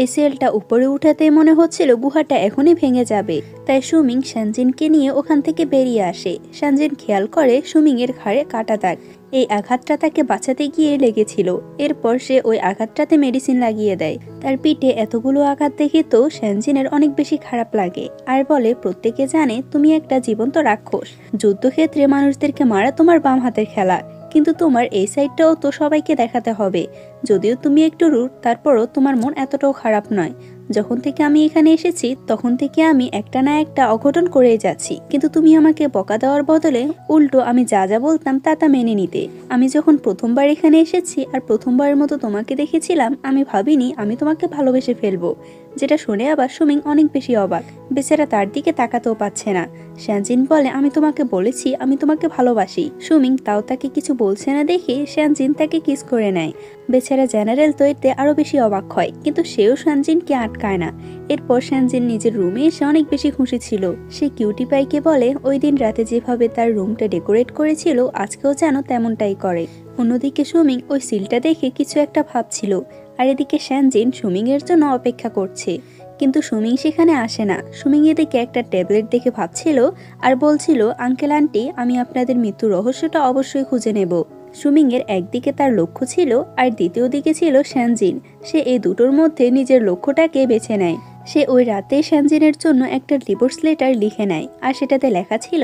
এই সেলটা উপরে উঠাতে মনে হচ্ছিল গুহাটা এখনই ভেঙে যাবে। তাই সুমিং শ্যানজিনকে নিয়ে ওখান থেকে বেরিয়ে আসে। শ্যানজিন খেয়াল করে সুমিং এর ঘাড়ে কাটা দাগ। এই আঘাতটা তাকে বাঁচাতে গিয়ে লেগেছিল। এরপর সে ওই আঘাতটাতে মেডিসিন লাগিয়ে দেয়। তার পিঠে এতগুলো আঘাত দেখে তো শ্যানজিনের অনেক বেশি খারাপ লাগে, আর বলে, প্রত্যেকে জানে তুমি একটা জীবন্ত রাক্ষস। যুদ্ধক্ষেত্রে মানুষদেরকে মারা তোমার বাম হাতের খেলা, কিন্তু তোমার এই সাইডটাও তো সবাইকে দেখাতে হবে। যদিও তুমি একটু রুড, তারপরও তোমার মন এতটাও খারাপ নয়। যখন থেকে আমি এখানে এসেছি তখন থেকে আমি একটা না একটা অঘটন করেই যাচ্ছি, কিন্তু তুমি আমাকে বকা দেওয়ার বদলে উল্টো আমি যা যা বলতাম তা মেনে নিতে। আমি যখন প্রথমবার এখানে এসেছি আর প্রথমবারের মতো তোমাকে দেখেছিলাম, আমি ভাবিনি আমি তোমাকে ভালোবেসে ফেলবো। যেটা শুনে আবার সুমিং অনেক বেশি অবাক। বেচারা তার দিকে তাকাতেও পাচ্ছে না। শ্যানজিন বলে, আমি তোমাকে বলেছি আমি তোমাকে ভালোবাসি। সুমিং তাও তাকে কিছু বলছে না দেখে শ্যানজিন তাকে কিস করে নেয়। বেচারা জেনারেল তো এতে আরো বেশি অবাক হয়, কিন্তু সেও শ্যানজিনকে আটকায় না। এরপর শ্যানজিন নিজের রুমে এসে অনেক বেশি খুশি ছিল। সে কিউটি পাইকে বলে, ওই দিন রাতে যেভাবে তার রুমটা ডেকোরেট করেছিল আজকেও যেন তেমনটাই করে। অন্যদিকে সুমিং ওই সিলটা দেখে কিছু একটা ভাবছিল, আর এদিকে শ্যানজিন সুমিং এর জন্য অপেক্ষা করছে, কিন্তু সুমিং সেখানে আসে না। সুমিং এদিকে একটা ট্যাবলেট দেখে ভাবছিল আর বলছিল, আঙ্কেল আন্টি, আমি আপনাদের মৃত্যুর রহস্যটা অবশ্যই খুঁজে নেব। সুমিং এর একদিকে তার লক্ষ্য ছিল আর দ্বিতীয় দিকে ছিল শ্যানজিন। সে এই দুটোর মধ্যে নিজের লক্ষ্যটাকে বেছে নেয়। সে ওই রাতে শ্যানজিনের জন্য একটা ডিভোর্স লেটার লিখে নেয়, আর সেটাতে লেখা ছিল,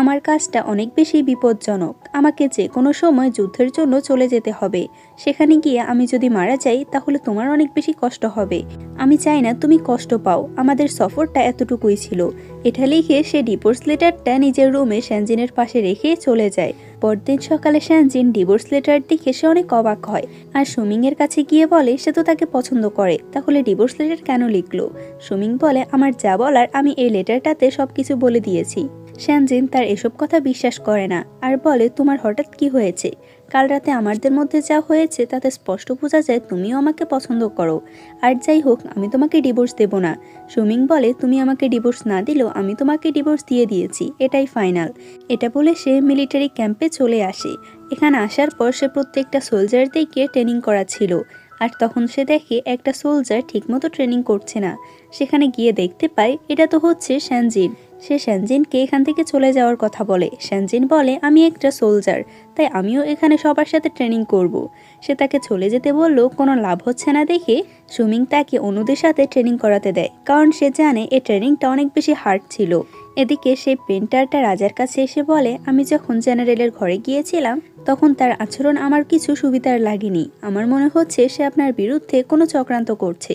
আমার কাজটা অনেক বেশি বিপজ্জনক, আমাকে যে কোনো সময় যুদ্ধের জন্য চলে যেতে হবে। সেখানে গিয়ে আমি যদি মারা যাই তাহলে তোমার অনেক বেশি কষ্ট হবে। আমি চাই না তুমি কষ্ট পাও, আমাদের সফরটা এতটুকুই ছিল। এটা লিখে সে ডিভোর্স লেটারটা নিজের রুমে শ্যানজিনের পাশে রেখে চলে যায়। পরদিন সকালে শ্যানজিন ডিভোর্স লেটার দেখে সে অনেক অবাক হয়, আর সুমিং এর কাছে গিয়ে বলে সে তো তাকে পছন্দ করে, তাহলে ডিভোর্স লেটার কেন লিখলো? সুমিং বলে, আমার যা বলার আমি এই লেটারটাতে সবকিছু বলে দিয়েছি। শ্যানজিন তার এসব কথা বিশ্বাস করে না, আর বলে, তোমার হঠাৎ কি হয়েছে? কাল রাতে আমাদের মধ্যে যা হয়েছে তাতে স্পষ্ট বোঝা যায় তুমিও আমাকে পছন্দ করো। আর যাই হোক, আমি তোমাকে ডিভোর্স দেব না। সুমিং বলে, তুমি আমাকে ডিভোর্স না দিলেও আমি তোমাকে ডিভোর্স দিয়ে দিয়েছি, এটাই ফাইনাল। এটা বলে সে মিলিটারি ক্যাম্পে চলে আসে। এখানে আসার পর সে প্রত্যেকটা সোলজারদেরকে ট্রেনিং করাচ্ছিল, আর তখন সে দেখে একটা সোলজার ঠিকমতো ট্রেনিং করছে না। সেখানে গিয়ে দেখতে পায় এটা তো হচ্ছে শ্যানজিন। সে শ্যানজিনকে এখান থেকে চলে যাওয়ার কথা বলে। শ্যানজিন বলে, আমি একটা সোলজার, তাই আমিও এখানে সবার সাথে ট্রেনিং করব। সে তাকে চলে যেতে বলল, কোনো লাভ হচ্ছে না দেখে সুমিং তাকে অন্যদের সাথে ট্রেনিং করাতে দেয়, কারণ সে জানে এই ট্রেনিংটা অনেক বেশি হার্ড ছিল। এদিকে সেই পেন্টারটা রাজার কাছে এসে বলে, আমি যখন জেনারেলের ঘরে গিয়েছিলাম তখন তার আচরণ আমার কিছু সুবিধার লাগেনি। আমার মনে হচ্ছে সে আপনার বিরুদ্ধে কোনো চক্রান্ত করছে।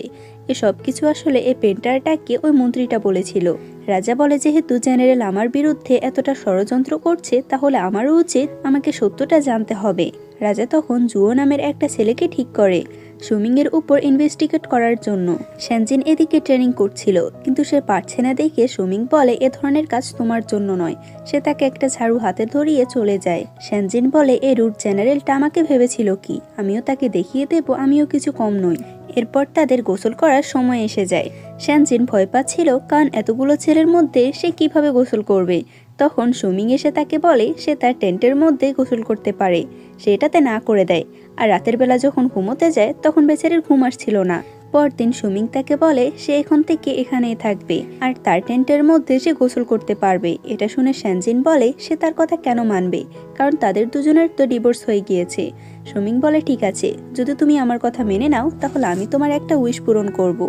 এসব কিছু আসলে এই পেন্টারটাকে ওই মন্ত্রীটা বলেছিল। রাজা বলে যেহেতু জেনারেল আমার বিরুদ্ধে এতটা ষড়যন্ত্র করছে তাহলে আমারও উচিত আমাকে সত্যটা জানতে হবে। রাজা তখন জুয়ো নামের একটা ছেলেকে ঠিক করে সুমিং এর উপর ইনভেস্টিগেট করার জন্য। সেনজিন এদিকে ট্রেনিং করছিল কিন্তু সে পারছে না দেখে সুমিং বলে এ ধরনের কাজ তোমার জন্য নয়। সে তাকে একটা ঝাড়ু হাতে ধরিয়ে চলে যায়। সেনজিন বলে এই রুট জেনারেলটা আমাকে ভেবেছিল কি, আমিও তাকে দেখিয়ে দেব আমিও কিছু কম নই। এরপর তাদের গোসল করার সময় এসে যায়। সেনজিন ভয় পাচ্ছিল কারণ এতগুলো ছেলের মধ্যে সে কিভাবে গোসল করবে। তখন সুমিং এসে তাকে বলে সে তার টেন্টের মধ্যে গোসল করতে পারে, সে এটাতে না করে দেয়। আর রাতের বেলা যখন ঘুমোতে যায় তখন বেচারির ঘুম আসছিল না। পরদিন সুমিং তাকে বলে সে এখন থেকে এখানেই থাকবে আর তার টেন্টের মধ্যে সে গোসল করতে পারবে। এটা শুনে সেনজিন বলে সে তার কথা কেন মানবে, কারণ তাদের দুজনের তো ডিভোর্স হয়ে গিয়েছে। সুমিং বলে ঠিক আছে, যদি তুমি আমার কথা মেনে নাও তাহলে আমি তোমার একটা উইশ পূরণ করব।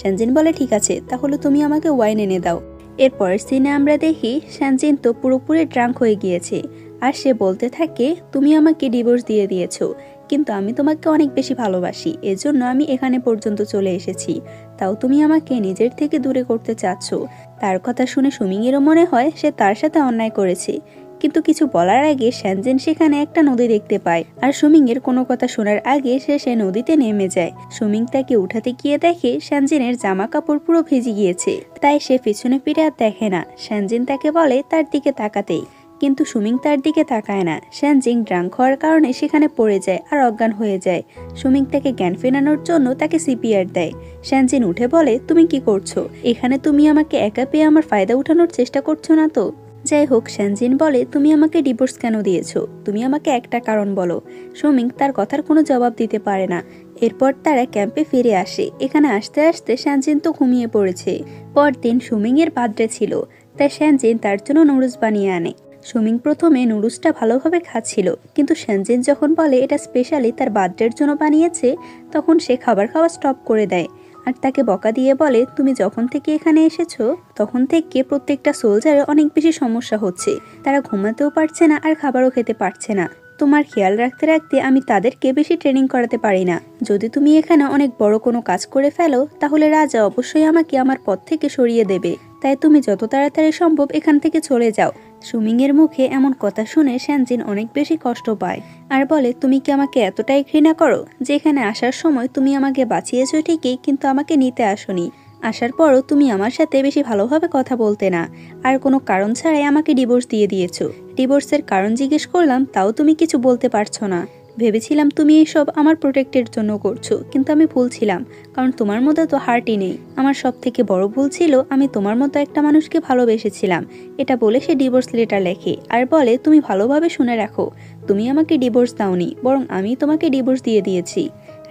সেনজিন বলে ঠিক আছে, তাহলে তুমি আমাকে ওয়াইন এনে দাও। এরপরের সিনে আমরা দেখি সেনজিন তো পুরোপুরি ড্রাঙ্ক হয়ে গিয়েছে আর সে বলতে থাকে তুমি আমাকে ডিভোর্স দিয়ে দিয়েছো, কিন্তু আমি তোমাকে অনেক বেশি ভালোবাসি, এজন্য আমি এখানে পর্যন্ত চলে এসেছি, তাও তুমি আমাকে নিজের থেকে দূরে করতে চাচ্ছ। তার কথা শুনে সুমিংয়েরও মনে হয় সে তার সাথে অন্যায় করেছে, কিন্তু কিছু বলার আগে সেনজিন সেখানে একটা নদী দেখতে পায় আর সুমিংয়ের কোনো কথা শোনার আগে সে নদীতে নেমে যায়। সুমিং তাকে উঠাতে গিয়ে দেখে সেনজিনের জামা কাপড় পুরো ভিজে গিয়েছে, তাই সে পিছনে ফিরে আর দেখে না। সেনজিন তাকে বলে তার দিকে তাকাতেই, কিন্তু সুমিং তার দিকে তাকায় না। সেনজিন ড্রাঙ্ক হওয়ার কারণে সেখানে পড়ে যায় আর অজ্ঞান হয়ে যায়। সুমিং তাকে জ্ঞান ফেরানোর জন্য তাকে সিপিআর দেয়। সেনজিন উঠে বলে তুমি কি করছো এখানে, তুমি আমাকে একা পেয়ে আমার ফায়দা উঠানোর চেষ্টা করছো না তো? যাই হোক, সেনজিন বলে তুমি আমাকে ডিভোর্স কেন দিয়েছো, তুমি আমাকে একটা কারণ বলো। সুমিং তার কথার কোনো জবাব দিতে পারে না। এরপর তারা ক্যাম্পে ফিরে আসে। এখানে আসতে আসতে সেনজিন তো ঘুমিয়ে পড়েছে। পরদিন সুমিং এর বার্থডে ছিল, তাই সেনজিন তার জন্য নুডলস বানিয়ে আনে। সুমিং প্রথমে নুডলসটা ভালোভাবে খাচ্ছিল, কিন্তু সেনজিন যখন বলে এটা স্পেশালি তার বার্থডের জন্য বানিয়েছে তখন সে খাবার খাওয়া স্টপ করে দেয় আর তাকে বকা দিয়ে বলে তুমি যখন থেকে এখানে এসেছো তখন থেকে প্রত্যেকটা সোলজারের অনেক বেশি সমস্যা হচ্ছে, তারা ঘুমাতেও পারছে না আর খাবারও খেতে পারছে না। তোমার খেয়াল রাখতে রাখতে আমি তাদেরকে বেশি ট্রেনিং করাতে পারি না। যদি তুমি এখানে অনেক বড় কোনো কাজ করে ফেলো তাহলে রাজা অবশ্যই আমাকে আমার পথ থেকে সরিয়ে দেবে, তাই তুমি যত তাড়াতাড়ি সম্ভব এখান থেকে চলে যাও। সুমিং এর মুখে এমন কথা শুনে সেনজিন অনেক বেশি কষ্ট পায় আর বলে তুমি কি আমাকে এতটাই ঘৃণা করো যে এখানে আসার সময় তুমি আমাকে বাঁচিয়েছো ঠিকই, কিন্তু আমাকে নিতে আসোনি। আসার পরও তুমি আমার সাথে বেশি ভালোভাবে কথা বলতে না আর কোনো কারণ ছাড়াই আমাকে ডিভোর্স দিয়ে দিয়েছো। ডিভোর্সের কারণ জিজ্ঞেস করলাম তাও তুমি কিছু বলতে পারছো না। ভেবেছিলাম তুমি এইসব আমার প্রোটেক্টের জন্য করছো, কিন্তু আমি ভুল ছিলাম, কারণ তোমার মধ্যে তো হার্টই নেই। আমার সব থেকে বড় ভুল ছিল আমি তোমার মতো একটা মানুষকে ভালোবেসেছিলাম। এটা বলে সে ডিভোর্স লেটার লেখে আর বলে তুমি ভালোভাবে শুনে রাখো, তুমি আমাকে ডিভোর্স দাওনি, বরং আমি তোমাকে ডিভোর্স দিয়ে দিয়েছি।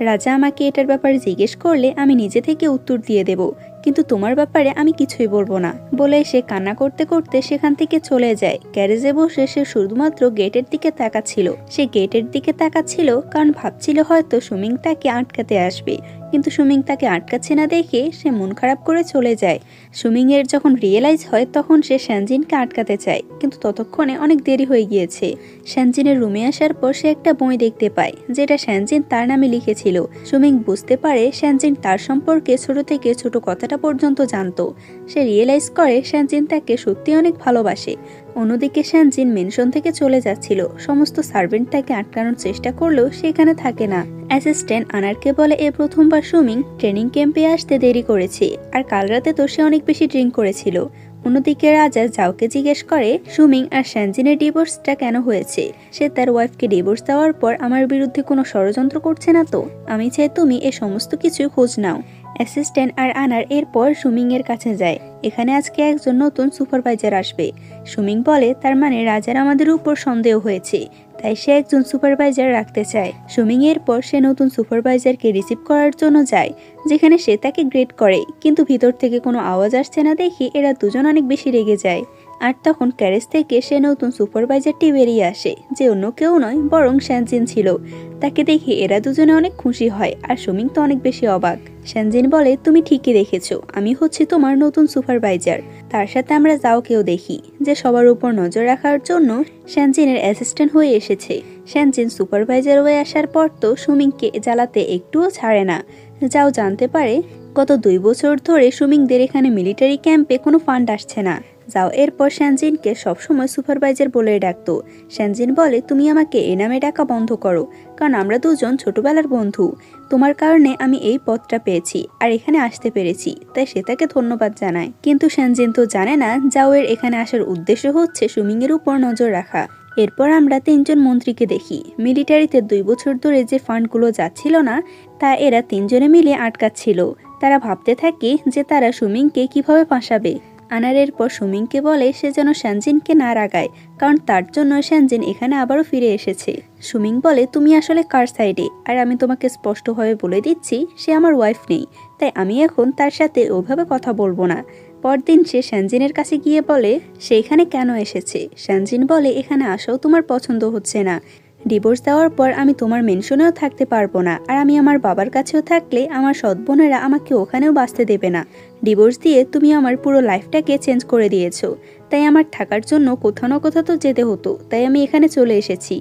রাজা আমাকে এটার ব্যাপারে জিজ্ঞেস করলে আমি নিজে থেকে উত্তর দিয়ে দেব, কিন্তু তোমার ব্যাপারে আমি কিছুই বলবো না। বলে সে কান্না করতে করতে সেখান থেকে চলে যায়। গ্যারেজে বসে সে শুধুমাত্র গেটের দিকে তাকাচ্ছিল। সে গেটের দিকে তাকাচ্ছিল কারণ ভাবছিল হয়তো সুমিং তাকে আটকাতে আসবে, কিন্তু সুমিং তাকে আটকাচ্ছে না দেখে সে মন খারাপ করে চলে যায়। সুমিং এর যখন রিয়েলাইজ হয় তখন সে সেনজিনকে আটকাতে চায়, কিন্তু ততক্ষণে অনেক দেরি হয়ে গিয়েছে। সেনজিনের রুমে আসার পর সে একটা বই দেখতে পায় যেটা সেনজিন তার নামে লিখেছিল। সুমিং বুঝতে পারে সেনজিন তার সম্পর্কে ছোট থেকে ছোট কথাটা পর্যন্ত জানতো। সে রিয়েলাইজ করে সেনজিন তাকে সত্যি অনেক ভালোবাসে। অন্যদিকে সেনজিন মেনশন থেকে চলে যাচ্ছিল। সমস্ত সার্ভেন্ট তাকে আটকানোর চেষ্টা করলেও সেখানে থাকে না। অ্যাসিস্ট্যান্ট আনারকে বলে এ প্রথমবার সুমিং ট্রেনিং ক্যাম্পে আসতে দেরি করেছে আর কাল রাতে তো সে অনেক বেশি ড্রিঙ্ক করেছিল। অন্যদিকে রাজা জাওকে জিজ্ঞেস করে সুমিং আর সেনজিনের ডিভোর্সটা কেন হয়েছে। সে তার ওয়াইফকে ডিভোর্স দেওয়ার পর আমার বিরুদ্ধে কোনো ষড়যন্ত্র করছে না তো? আমি চাই তুমি এ সমস্ত কিছু খোঁজ নাও। অ্যাসিস্ট্যান্ট আর আনার এরপর সুমিং এর কাছে যায়। এখানে আজকে একজন নতুন সুপারভাইজার আসবে। সুমিং বলে তার মানে রাজার আমাদের উপর সন্দেহ হয়েছে, তাই সে একজন সুপারভাইজার রাখতে চায়। সুমিং এর পর সে নতুন সুপারভাইজারকে রিসিভ করার জন্য যায়, যেখানে সে তাকে গ্রেট করে, কিন্তু ভিতর থেকে কোনো আওয়াজ আসছে না দেখে এরা দুজন অনেক বেশি রেগে যায়। আর তখন ক্যারেজ থেকে সে নতুন সুপারভাইজারটি বেরিয়ে আসে, যে অন্য কেউ নয় বরং সেনজিন ছিল। তাকে দেখে এরা দুজনে অনেক খুশি হয় আর সুমিং তো অনেক বেশি অবাক। সেনজিন বলে তুমি ঠিকই দেখেছো, আমি হচ্ছি তোমার নতুন সুপারভাইজার। তার সাথে আমরা জাওকেও দেখি, যে সবার উপর নজর রাখার জন্য সেনজিনের অ্যাসিস্ট্যান্ট হয়ে এসেছে। সেনজিন সুপারভাইজার হয়ে আসার পর তো সুমিংকে জ্বালাতে একটুও ছাড়ে না। জাও জানতে পারে গত 2 বছর ধরে সুমিংদের এখানে মিলিটারি ক্যাম্পে কোনো ফান্ড আসছে না। যাও এরপর শ্যানজিনকে সবসময় সুপারভাইজার বলে ডাকতো। শ্যানজিন বলে, তুমি আমাকে এ নামে ডাকা বন্ধ করো, কারণ আমরা দুজন ছোটবেলার বন্ধু। তোমার কারণে আমি এই পদটা পেয়েছি আর এখানে আসতে পেরেছি, তাই সে তাকে ধন্যবাদ জানায়। কিন্তু শ্যানজিন তো জানে না জাওয়ের এখানে আসার উদ্দেশ্য হচ্ছে সুমিংয়ের উপর নজর রাখা। এরপর আমরা 3 জন মন্ত্রীকে দেখি। মিলিটারিতে 2 বছর ধরে যে ফান্ডগুলো যাচ্ছিল না তা এরা 3 জনে মিলে আটকাচ্ছিল। তারা ভাবতে থাকে যে তারা সুমিংকে কিভাবে ফাঁসাবে। আনারের পর সুমিংকে বলে সে যেন শ্যানজিনকে না রাগায়, কারণ তার জন্য শ্যানজিন এখানে আবারও ফিরে এসেছে। সুমিং বলে, তুমি আসলে কার সাইডে? আর আমি তোমাকে স্পষ্টভাবে বলে দিচ্ছি সে আমার ওয়াইফ নেই, তাই আমি এখন তার সাথে ওভাবে কথা বলবো না। পরদিন সে শ্যানজিনের কাছে গিয়ে বলে সে এখানে কেন এসেছে। শ্যানজিন বলে, এখানে আসাও তোমার পছন্দ হচ্ছে না। ডিভোর্স দেওয়ার পর আমি তোমার মেনশনেও থাকতে পারবো না, আর আমি আমার বাবার কাছেও থাকলে আমার সৎ বোনেরা আমাকে ওখানেও বাঁচতে দেবে না। ডিভোর্স দিয়ে তুমি আমার পুরো লাইফটাকে চেঞ্জ করে দিয়েছো, তাই আমার থাকার জন্য কোথাও না কোথাও তো যেতে হতো, তাই আমি এখানে চলে এসেছি।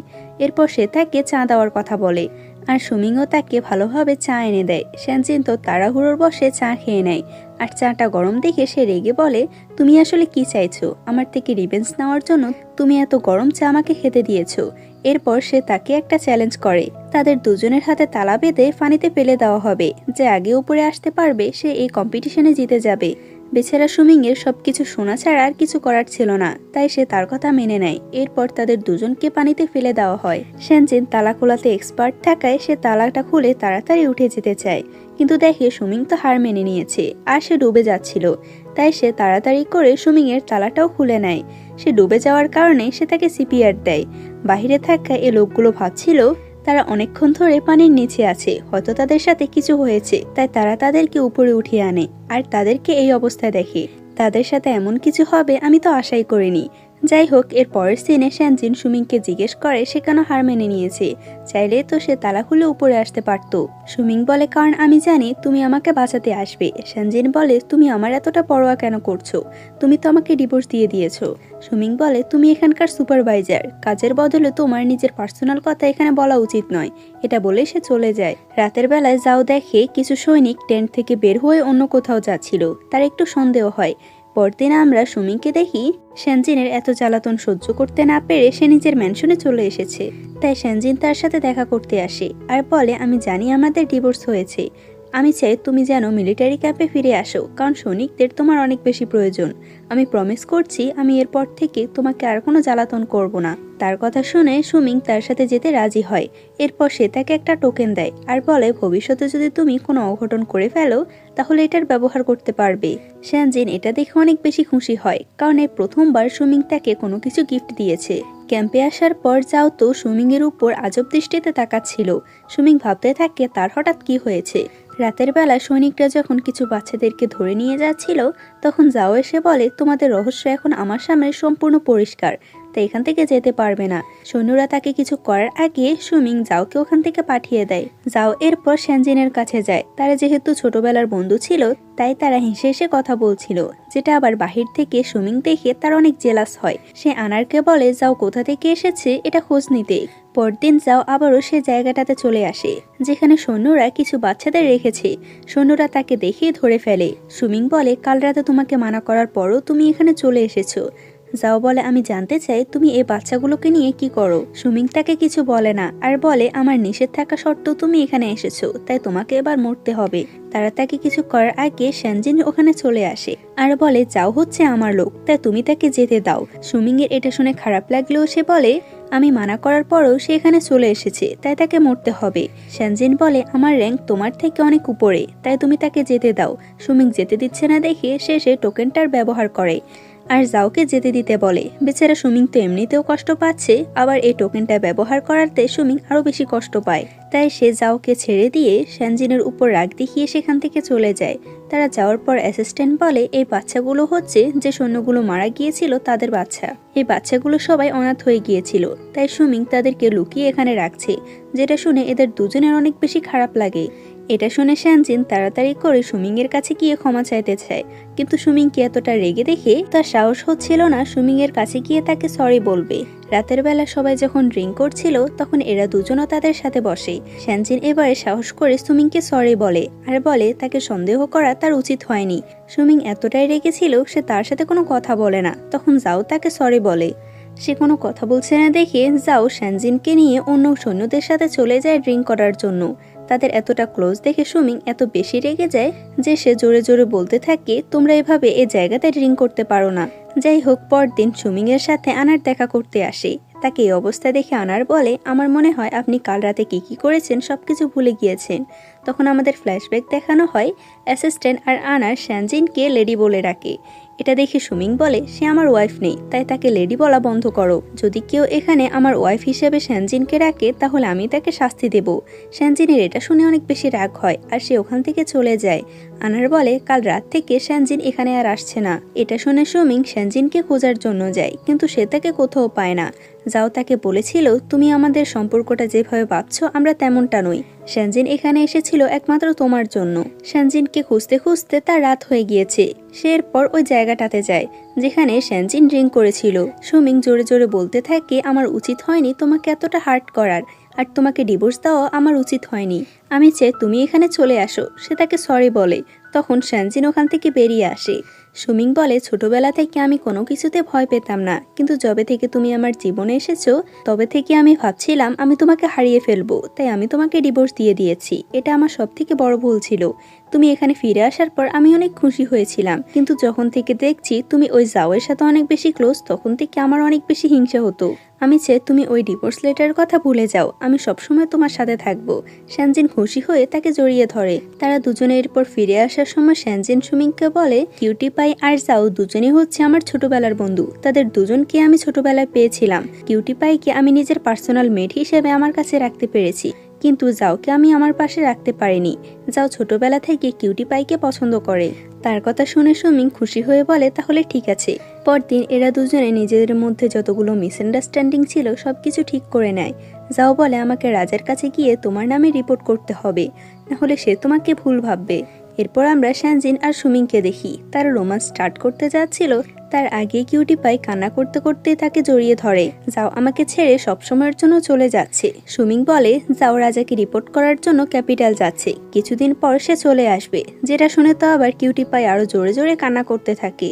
এরপর সে তাকে চা দেওয়ার কথা বলে, আর সুমিংও তাকে ভালোভাবে চা এনে দেয়। শ্যানজিন তো তাড়াহুড়োর বসে চা খেয়ে নেয়, আর চাটা গরম দেখে সে রেগে বলে, তুমি আসলে কি চাইছো? আমার থেকে রিভেঞ্জ নেওয়ার জন্য তুমি এত গরম চা আমাকে খেতে দিয়েছো। এরপর সে তাকে একটা চ্যালেঞ্জ করে, তাদের দুজনের হাতে তালা বেঁধে পানিতে ফেলে দেওয়া হবে। যে আগে উপরে আসতে পারবে সে এই কম্পিটিশনে জিতে যাবে। বেচারা সুমিংয়ের সবকিছু শোনা ছাড়া আর কিছু করার ছিল না, তাই সে তার কথা মেনে নেয়। এরপর তাদের দুজনকে পানিতে ফেলে দেওয়া হয়। শ্যানজিন তালা খোলাতে এক্সপার্ট থাকায় সে তালাটা খুলে তাড়াতাড়ি উঠে যেতে চায়, কিন্তু দেখে সুমিং তো হার মেনে নিয়েছে আর সে ডুবে যাচ্ছিল। তাই সে তাড়াতাড়ি করে সুমিংয়ের তালাটাও খুলে নেয়। সে ডুবে যাওয়ার কারণে সে তাকে সিপিআর দেয়। বাহিরে থাকা এই লোকগুলো ভাবছিল তারা অনেকক্ষণ ধরে পানির নিচে আছে, হয়তো তাদের সাথে কিছু হয়েছে, তাই তারা তাদেরকে উপরে উঠিয়ে আনে আর তাদেরকে এই অবস্থায় দেখে। তাদের সাথে এমন কিছু হবে আমি তো আশাই করিনি। যাই হোক, এর পরের সিনে শ্যানজিন সুমিংকে জিজ্ঞেস করে সে কেন হার মেনে নিয়েছে। চাইলে তো সে তালা খুলে উপরে আসতে পারত। সুমিং বলে, কারণ আমি জানি তুমি আমাকে বাঁচাতে আসবে। শ্যানজিন বলে, তুমি আমার এতটা পরোয়া কেন করছো? তুমি তো আমাকে ডিভোর্স দিয়ে দিয়েছো। সুমিং বলে, তুমি এখানকার সুপারভাইজার, কাজের বদলে তোমার নিজের পার্সোনাল কথা এখানে বলা উচিত নয়। এটা বলে সে চলে যায়। রাতের বেলায় যাও দেখে কিছু সৈনিক টেন্ট থেকে বের হয়ে অন্য কোথাও যাচ্ছিল। তার একটু সন্দেহ হয়। পরদিন আমরা সুমিংকে দেখি শ্যানজিনের এত জ্বালাতন সহ্য করতে না পেরে সে নিজের ম্যানশনে চলে এসেছে। তাই শ্যানজিন তার সাথে দেখা করতে আসে আর বলে, আমি জানি আমাদের ডিভোর্স হয়েছে, আমি চাই তুমি যেন মিলিটারি ক্যাম্পে ফিরে আসো, কারণ সৈনিকদের তোমার অনেক বেশি প্রয়োজন। আমি প্রমিস করছি আমি এরপর থেকে তোমাকে আর কোনো জ্বালাতন করব না। তার কথা শুনে সুমিং তার সাথে যেতে রাজি হয়। এরপর সে তাকে একটা টোকেন দেয় আর বলে, ভবিষ্যতে যদি তুমি কোনো অঘটন করে ফেলো তাহলে এটার ব্যবহার করতে পারবে। শ্যানজিন এটা দেখে অনেক বেশি খুশি হয়, কারণ এই প্রথমবার সুমিং তাকে কোনো কিছু গিফট দিয়েছে। ক্যাম্পে আসার পর যাও তো সুমিং এর উপর আজব দৃষ্টিতে তাকাচ্ছিল। সুমিং ভাবতে থাকে তার হঠাৎ কি হয়েছে। রাতের বেলা সৈনিকরা যখন কিছু বাচ্চাদেরকে ধরে নিয়ে যাচ্ছিল তখন যাও এসে বলে, তোমাদের রহস্য এখন আমার সামনে সম্পূর্ণ পরিষ্কার, তাই এখান থেকে যেতে পারবে না। সৈন্যরা তাকে কিছু করার আগে সুমিং যাওকে ওখান থেকে পাঠিয়ে দেয়। যাও এরপর শ্যানজিনের কাছে যায়। তারা যেহেতু ছোটবেলার বন্ধু ছিল তাই তারা হেসে হেসে কথা বলছিল, যেটা আবার বাহির থেকে সুমিং দেখে তার অনেক জেলাস হয়। সে আনারকে বলে যাও কোথা থেকে এসেছে এটা খোঁজ নিতে। পরদিন যাও আবারও সে জায়গাটাতে চলে আসে যেখানে সৈন্যরা কিছু বাচ্চাদের রেখেছে। সৈন্যরা তাকে দেখেই ধরে ফেলে। সুমিং বলে, কাল রাতে তোমাকে মানা করার পরও তুমি এখানে চলে এসেছো। যাও বলে, আমি জানতে চাই তুমি এই বাচ্চাগুলোকে নিয়ে কি করো। সুমিং তাকে কিছু বলে না আর বলে, আমার নিষেধ থাকা সত্ত্বেও তুমি এখানে এসেছো, তাই তোমাকে এবার মরতে হবে। তারা তাকে কিছু করার আগে শ্যানজিন ওখানে চলে আসে আর বলে, যাও হচ্ছে আমার লোক, তাই তুমি তাকে যেতে দাও। সুমিং এর এটা শুনে খারাপ লাগলেও সে বলে, আমি মানা করার পরও সে এখানে চলে এসেছে, তাই তাকে মরতে হবে। শ্যানজিন বলে, আমার র্যাঙ্ক তোমার থেকে অনেক উপরে, তাই তুমি তাকে যেতে দাও। সুমিং যেতে দিচ্ছে না দেখে সে টোকেনটার ব্যবহার করে আর যাওকে যেতে দিতে বলে। বেচারা সুমিং তো এমনিতেও কষ্ট পাচ্ছে, আবার এই টোকেনটা ব্যবহার করাতে সুমিং আরো বেশি কষ্ট পায়। তাই সে যাওকে ছেড়ে দিয়ে শ্যানজিনের উপর রাগ দেখিয়ে সেখান থেকে চলে যায়। তারা যাওয়ার পর অ্যাসিস্ট্যান্ট বলে, এই বাচ্চাগুলো হচ্ছে যে সৈন্যগুলো মারা গিয়েছিল তাদের বাচ্চা। এই বাচ্চাগুলো সবাই অনাথ হয়ে গিয়েছিল, তাই সুমিং তাদেরকে লুকিয়ে এখানে রাখছে। যেটা শুনে এদের দুজনের অনেক বেশি খারাপ লাগে। এটা শুনে শ্যানজিন তাড়াতাড়ি করে সুমিং এর কাছে গিয়ে ক্ষমা চাইতে চায়, কিন্তু সুমিংকে এতটা রেগে দেখে তার সাহস হচ্ছিল না সুমিং এর কাছে গিয়ে তাকে সরি বলবে। রাতের বেলা সবাই যখন ড্রিঙ্ক করছিল তখন এরা দুজনও তাদের সাথে বসে। শ্যানজিন এবারে সাহস করে সুমিংকে সরি বলে আর বলে তাকে সন্দেহ করা তার উচিত হয়নি। সুমিং এতটাই রেগেছিল সে তার সাথে কোনো কথা বলে না। তখন জাও তাকে সরি বলে। সে কোনো কথা বলছে না দেখে জাও শ্যানজিনকে নিয়ে অন্য সৈন্যদের সাথে চলে যায় ড্রিঙ্ক করার জন্য। তাদের এতটা ক্লোজ দেখে সুমিং এত বেশি রেগে যায় যে সে জোরে জোরে বলতে থাকে, তোমরা এভাবে এই জায়গাতে ড্রিঙ্ক করতে পারো না। যাই হোক, পরদিন সুমিং এর সাথে আনার দেখা করতে আসে। তাকে এই অবস্থা দেখে আনার বলে, আমার মনে হয় আপনি কাল রাতে কি করেছেন সবকিছু ভুলে গিয়েছেন। তখন আমাদের ফ্ল্যাশব্যাক দেখানো হয় অ্যাসিস্ট্যান্ট আর আনার শ্যানজিনকে লেডি বলে ডাকে। এটা দেখে সুমিং বলে, সে আমার ওয়াইফ নেই, তাই তাকে লেডি বলা বন্ধ করো। যদি কেউ এখানে আমার ওয়াইফ হিসেবে শ্যানজিনকে রাখে তাহলে আমি তাকে শাস্তি দেব। শ্যানজিনের এটা শুনে অনেক বেশি রাগ হয় আর সে ওখান থেকে চলে যায়। আনার বলে, কাল রাত থেকে শ্যানজিন এখানে আর আসছে না। এটা শুনে সুমিং শ্যানজিনকে খোঁজার জন্য যায়, কিন্তু সে তাকে কোথাও পায় না। যাও তাকে বলেছিল, তুমি আমাদের সম্পর্কটা যেভাবে ভাবছো আমরা তেমনটা নই। শ্যানজিন এখানে এসেছিল একমাত্র তোমার জন্য। শ্যানজিনকে খুঁজতে খুঁজতে তার রাত হয়ে গিয়েছে। সে এরপর ওই জায়গাটাতে যায় যেখানে শ্যানজিন ড্রিঙ্ক করেছিল। সুমিং জোরে জোরে বলতে থাকে, আমার উচিত হয়নি তোমাকে এতটা হার্ট করার, আর তোমাকে ডিভোর্স দেওয়া আমার উচিত হয়নি। আমি চাই তুমি এখানে চলে আসো। সে তাকে সরি বলে। তখন শ্যানজিন ওখান থেকে বেরিয়ে আসে। সুমিং বলে, ছোটবেলা থেকে আমি কোনো কিছুতে ভয় পেতাম না, কিন্তু যবে থেকে তুমি আমার জীবনে এসেছো তবে থেকে আমি ভাবছিলাম আমি তোমাকে হারিয়ে ফেলবো, তাই আমি তোমাকে ডিভোর্স দিয়ে দিয়েছি। এটা আমার সবথেকে বড় ভুল ছিল। তুমি এখানে ফিরে আসার পর আমি অনেক খুশি হয়েছিলাম, কিন্তু যখন থেকে দেখছি তুমি ওই জাওয়ের সাথে অনেক বেশি ক্লোজ তখন থেকে আমার অনেক বেশি হিংসা হতো। আমি চাই তুমি ওই ডিভোর্স লেটারের কথা ভুলে যাও। আমি সবসময় তোমার সাথে থাকবো। শ্যানজিন খুশি হয়ে তাকে জড়িয়ে ধরে। তারা দুজনে এরপর ফিরে আসার সময় শ্যানজিন সুমিংকে বলে, কিউটি পাই আর জাও দুজনেই হচ্ছে আমার ছোটবেলার বন্ধু। তাদের দুজনকে আমি ছোটবেলায় পেয়েছিলাম। কিউটি পাইকে আমি নিজের পার্সোনাল মেড হিসেবে আমার কাছে রাখতে পেরেছি, কিন্তু জাওকে আমি আমার পাশে রাখতে পারিনি। জাও ছোটবেলা থেকে কিউটি পাইকে পছন্দ করে। তার কথা শুনে সুমিং খুশি হয়ে বলে, তাহলে ঠিক আছে। পরদিন এরা দুজনে নিজেদের মধ্যে যতগুলো মিসআন্ডারস্ট্যান্ডিং ছিল সবকিছু ঠিক করে নেয়। জাও বলে, আমাকে রাজার কাছে গিয়ে তোমার নামে রিপোর্ট করতে হবে, নাহলে সে তোমাকে ভুল ভাববে। এরপর আমরা শ্যানজিন আর সুমিংকে দেখি তারা রোম্যান্স স্টার্ট করতে যাচ্ছিল। তার আগে কিউটি পাই কান্না করতে করতে তাকে জড়িয়ে ধরে। যাও আমাকে ছেড়ে সবসময়ের জন্য চলে যাচ্ছে। সুমিং বলে, যাও রাজাকে রিপোর্ট করার জন্য ক্যাপিটাল যাচ্ছে, কিছুদিন পর সে চলে আসবে। যেটা শুনে তো আবার কিউটি পাই আরো জোরে জোরে কান্না করতে থাকে।